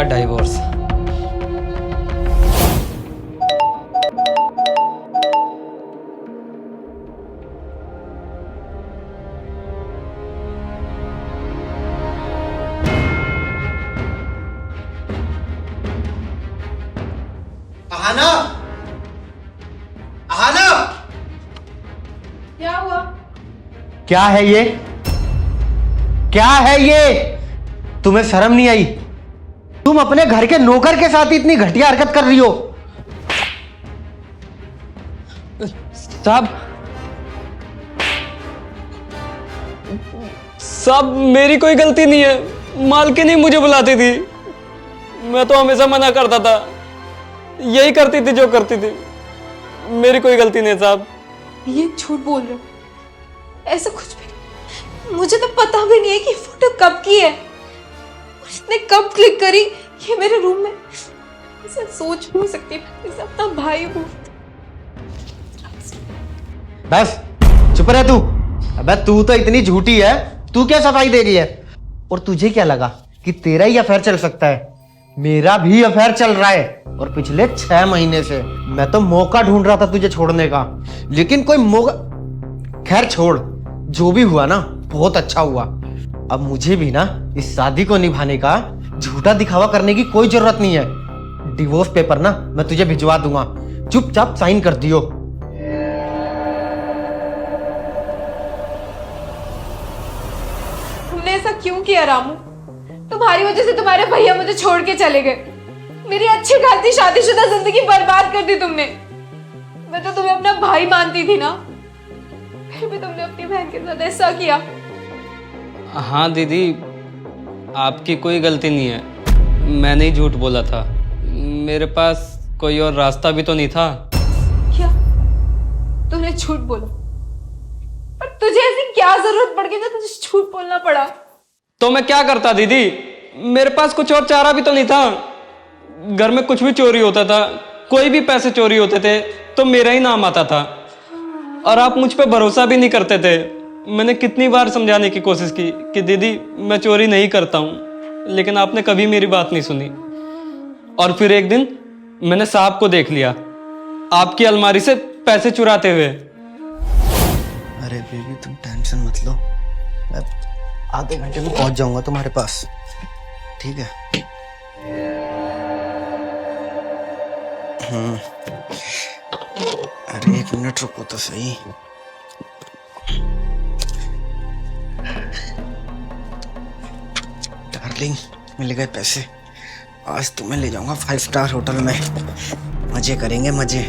का डाइवोर्स। अहाना, अहाना, क्या हुआ? क्या है ये? क्या है ये? तुम्हें शर्म नहीं आई? तुम अपने घर के नौकर के साथ इतनी घटिया हरकत कर रही हो। साहब, साहब मेरी कोई गलती नहीं है, मालकिन ही मुझे बुलाती थी। मैं तो हमेशा मना करता था, यही करती थी जो करती थी। मेरी कोई गलती नहीं है साहब। ये झूठ बोल रहे हो? ऐसा कुछ भी नहीं। मुझे तो पता भी नहीं है कि फोटो कब की है और इसने कब क्लिक करी। ये मेरे रूम में, इसे सोच भी नहीं सकती इसे अपना भाई हूँ। बस चुप रह तू। अबे तू तो इतनी झूठी है, तू क्या सफाई दे रही है? और तुझे क्या लगा कि तेरा ही अफेयर चल सकता है? मेरा भी अफेयर चल रहा है, और पिछले 6 महीने से मैं तो मौका ढूंढ रहा था तुझे छोड़ने का, लेकिन कोई मौका। खैर छोड़, जो भी हुआ ना बहुत अच्छा हुआ। अब मुझे भी ना इस शादी को निभाने का झूठा दिखावा करने की कोई जरूरत नहीं है। डिवोर्स पेपर ना मैं तुझे भिजवा दूंगा, चुपचाप साइन कर दियो। तुमने ऐसा क्यों किया रामू? तुम्हारी वजह से तुम्हारे भैया मुझे छोड़ के चले गए। मेरी अच्छी खासी शादीशुदा जिंदगी बर्बाद कर दी तुमने। मैं तो तुम्हें अपना भाई मानती थी ना, फिर भी तुमने अपनी बहन के साथ ऐसा किया। हाँ दीदी, आपकी कोई गलती नहीं है, मैंने ही झूठ बोला था। मेरे पास कोई और रास्ता भी तो नहीं था। क्या तूने झूठ बोला? पर तुझे ऐसी क्या जरूरत पड़ गई जो तुझे झूठ बोलना पड़ा? तो मैं क्या करता दीदी, मेरे पास कुछ और चारा भी तो नहीं था। घर में कुछ भी चोरी होता था, कोई भी पैसे चोरी होते थे तो मेरा ही नाम आता था, और आप मुझ पे भरोसा भी नहीं करते थे। मैंने कितनी बार समझाने की कोशिश की कि दीदी मैं चोरी नहीं करता हूँ, लेकिन आपने कभी मेरी बात नहीं सुनी। और फिर एक दिन मैंने साहब को देख लिया आपकी अलमारी से पैसे चुराते हुए। अरे बेबी तुम टेंशन मत लो, मैं आधे घंटे में पहुंच जाऊंगा तुम्हारे पास, ठीक है? अरे 1 मिनट रुको तो सही। डार्लिंग मिल गए पैसे। आज तुम्हें ले जाऊंगा 5 स्टार होटल में, मजे करेंगे मजे।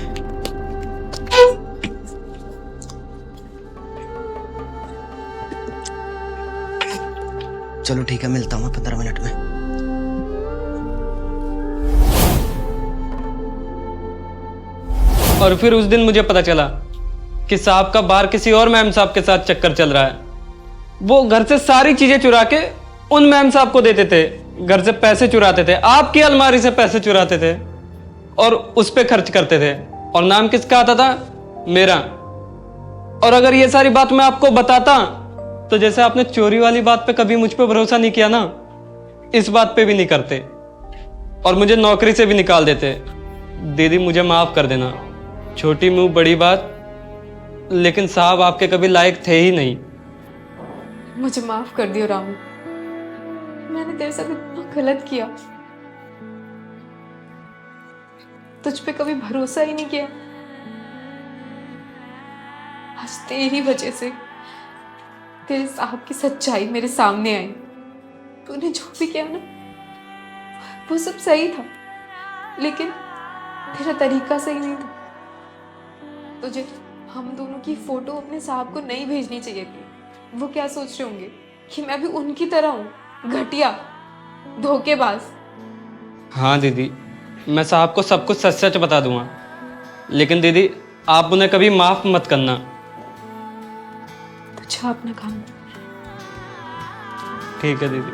चलो ठीक है, मिलता हूँ मैं 15 मिनट में। और फिर उस दिन मुझे पता चला कि साहब का बाहर किसी और मैम साहब के साथ चक्कर चल रहा है। वो घर से सारी चीजें चुरा के उन मैम साहब को देते थे, घर से पैसे चुराते थे, आपकी अलमारी से पैसे चुराते थे और उस पे खर्च करते थे। और नाम किसका आता था? मेरा। और अगर ये सारी बात मैं आपको बताता तो जैसे आपने चोरी वाली बात पे कभी मुझ पे भरोसा नहीं किया ना, इस बात पे भी नहीं करते और मुझे नौकरी से भी निकाल देते। दीदी मुझे माफ कर देना, छोटी मुंह बड़ी बात, लेकिन साहब आपके कभी लायक थे ही नहीं। मुझे माफ कर दियो रामू, मैंने तेरे साथ इतना गलत किया, तुझ पे कभी भरोसा ही नहीं किया। आज तेरी वजह से तेरे साहब की सच्चाई मेरे सामने आई। तूने जो भी किया ना वो सब सही था, लेकिन तेरा तरीका सही नहीं था। तुझे हम दोनों की फोटो अपने साहब को नहीं भेजनी चाहिए थी। वो क्या सोच रहे होंगे कि मैं भी उनकी तरह हूँ, घटिया, धोखेबाज। हाँ दीदी, मैं साहब को सब कुछ सच सच बता दूंगा, लेकिन दीदी आप उन्हें कभी माफ मत करना। अच्छा अपना काम। ठीक है दीदी।